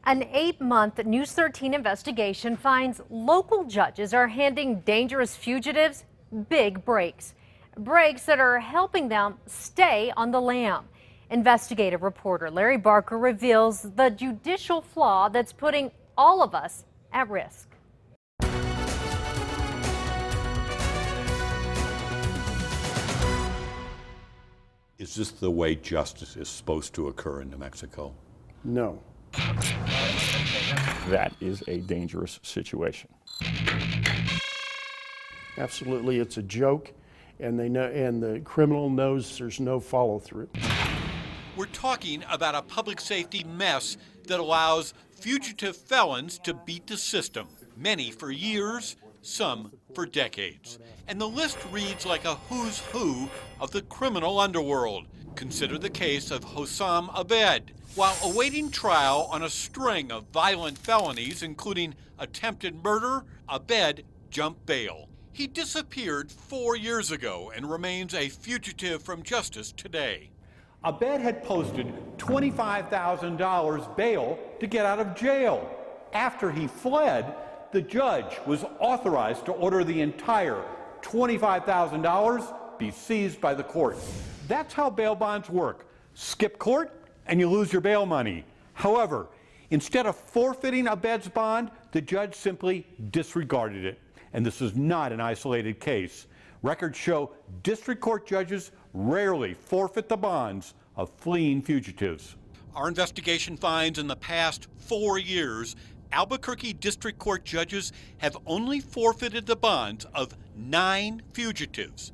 An 8-month News 13 investigation finds local judges are handing dangerous fugitives big breaks. Breaks that are helping them stay on the lam. Investigative reporter Larry Barker reveals the judicial flaw that's putting all of us at risk. Is this the way justice is supposed to occur in New Mexico? No. That is a dangerous situation. Absolutely, it's a joke, and they know, and the criminal knows there's no follow-through. We're talking about a public safety mess that allows fugitive felons to beat the system, many for years, some for decades. And the list reads like a who's who of the criminal underworld. Consider the case of Hossam Abed. While awaiting trial on a string of violent felonies, including attempted murder, Abed jumped bail. He disappeared 4 years ago and remains a fugitive from justice today. Abed had posted $25,000 bail to get out of jail. After he fled, the judge was authorized to order the entire $25,000 be seized by the court. That's how bail bonds work. Skip court and you lose your bail money. However, instead of forfeiting Abed's bond, the judge simply disregarded it. And this is not an isolated case. Records show district court judges rarely forfeit the bonds of fleeing fugitives. Our investigation finds in the past 4 years, Albuquerque District Court judges have only forfeited the bonds of 9 fugitives.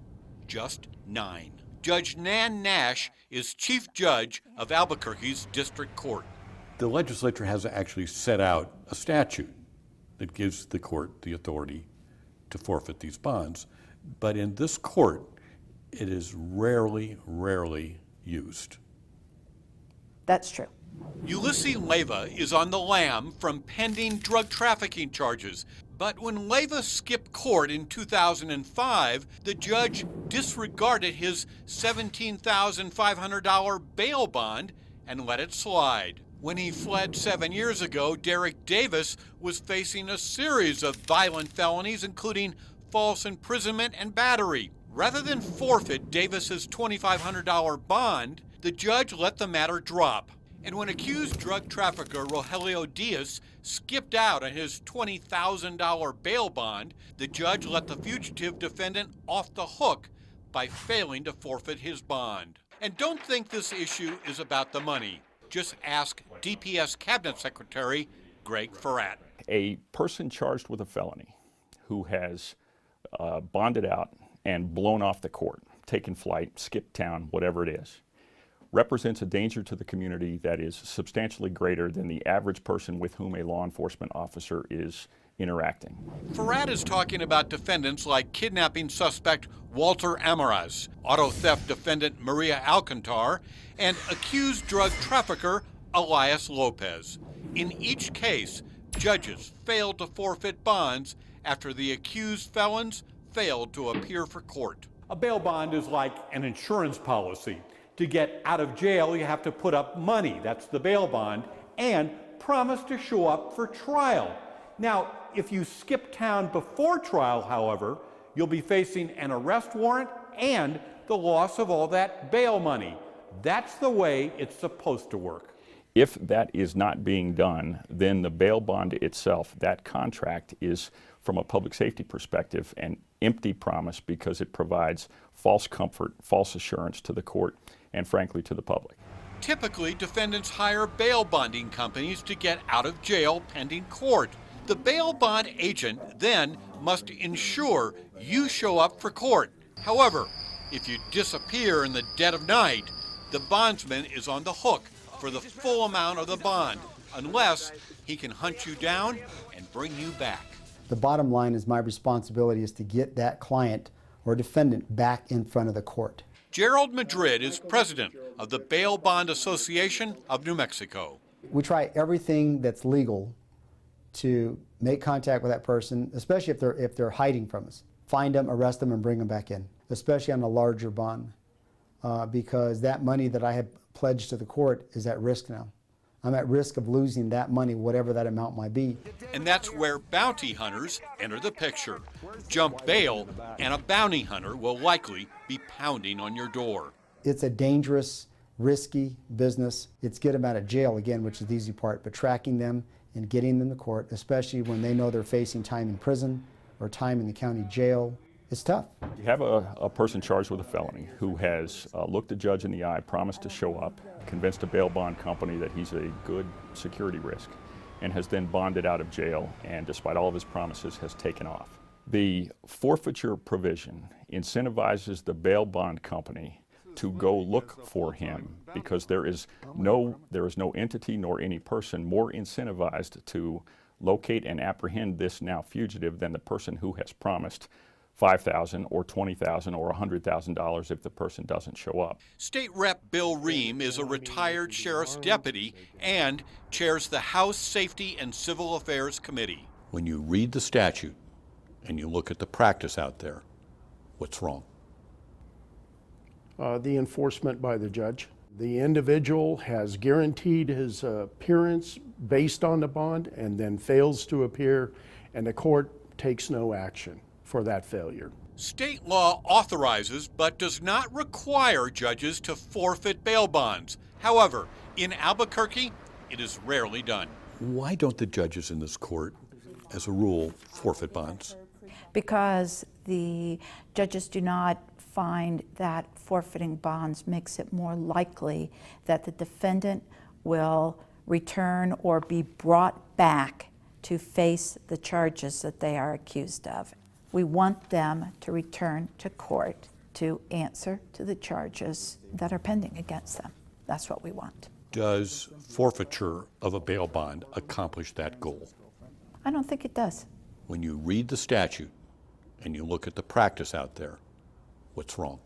Just 9. Judge Nan Nash is chief judge of Albuquerque's District Court. The legislature has actually set out a statute that gives the court the authority to forfeit these bonds. But in this court, it is rarely used. That's true. Ulysses Leyva is on the lam from pending drug trafficking charges. But when Leyva skipped court in 2005, the judge disregarded his $17,500 bail bond and let it slide. When he fled 7 years ago, Derek Davis was facing a series of violent felonies, including false imprisonment and battery. Rather than forfeit Davis's $2,500 bond, the judge let the matter drop. And when accused drug trafficker Rogelio Diaz skipped out on his $20,000 bail bond, the judge let the fugitive defendant off the hook by failing to forfeit his bond. And don't think this issue is about the money. Just ask DPS Cabinet Secretary Greg Ferrat. A person charged with a felony who has bonded out and blown off the court, taken flight, skipped town, whatever it is, represents a danger to the community that is substantially greater than the average person with whom a law enforcement officer is interacting. Ferrat is talking about defendants like kidnapping suspect Walter Amaraz, auto theft defendant Maria Alcantar, and accused drug trafficker Elias Lopez. In each case, judges failed to forfeit bonds after the accused felons failed to appear for court. A bail bond is like an insurance policy. To get out of jail, you have to put up money, that's the bail bond, and promise to show up for trial. Now, if you skip town before trial, however, you'll be facing an arrest warrant and the loss of all that bail money. That's the way it's supposed to work. If that is not being done, then the bail bond itself, that contract, is, from a public safety perspective, an empty promise because it provides false comfort, false assurance to the court, and frankly to the public. Typically, defendants hire bail bonding companies to get out of jail pending court. The bail bond agent then must ensure you show up for court. However, if you disappear in the dead of night, the bondsman is on the hook for the full amount of the bond, unless he can hunt you down and bring you back. The bottom line is my responsibility is to get that client or defendant back in front of the court. Gerald Madrid is president of the Bail Bond Association of New Mexico. We try everything that's legal to make contact with that person, especially if they're hiding from us. Find them, arrest them, and bring them back in, especially on a larger bond, because that money that I had pledged to the court is at risk now. I'm at risk of losing that money, whatever that amount might be. And that's where bounty hunters enter the picture. Jump bail, and a bounty hunter will likely be pounding on your door. It's a dangerous, risky business. It's get them out of jail, again, which is the easy part, but tracking them and getting them to court, especially when they know they're facing time in prison or time in the county jail, it's tough. You have a person charged with a felony who has looked a judge in the eye, promised to show up, convinced a bail bond company that he's a good security risk, and has then bonded out of jail and, despite all of his promises, has taken off. The forfeiture provision incentivizes the bail bond company to go look for him, because there is no entity nor any person more incentivized to locate and apprehend this now fugitive than the person who has promised $5,000 or $20,000 or $100,000 if the person doesn't show up. State Rep Bill Ream is a retired sheriff's deputy and chairs the House Safety and Civil Affairs Committee. When you read the statute and you look at the practice out there, what's wrong? The enforcement by the judge. The individual has guaranteed his appearance based on the bond and then fails to appear, and the court takes no action for that failure. State law authorizes but does not require judges to forfeit bail bonds. However, in Albuquerque, it is rarely done. Why don't the judges in this court, as a rule, forfeit bonds? Because the judges do not find that forfeiting bonds makes it more likely that the defendant will return or be brought back to face the charges that they are accused of. We want them to return to court to answer to the charges that are pending against them. That's what we want. Does forfeiture of a bail bond accomplish that goal? I don't think it does. When you read the statute and you look at the practice out there, what's wrong?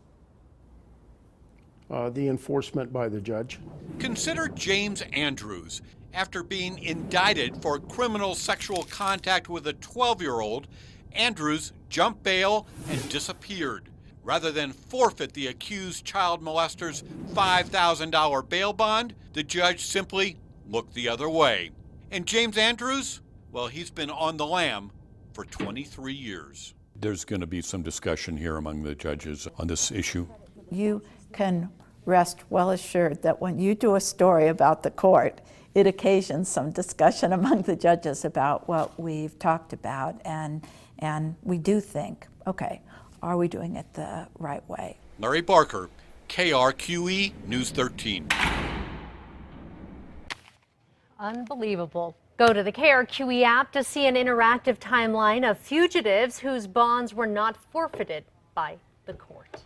The enforcement by the judge. Consider James Andrews. After being indicted for criminal sexual contact with a 12-year-old, Andrews jumped bail and disappeared. Rather than forfeit the accused child molester's $5,000 bail bond, the judge simply looked the other way. And James Andrews, well, he's been on the lam for 23 years. There's going to be some discussion here among the judges on this issue. You can rest well assured that when you do a story about the court, it occasions some discussion among the judges about what we've talked about, and we do think, okay, are we doing it the right way? Larry Barker, KRQE News 13. Unbelievable. Go to the KRQE app to see an interactive timeline of fugitives whose bonds were not forfeited by the court.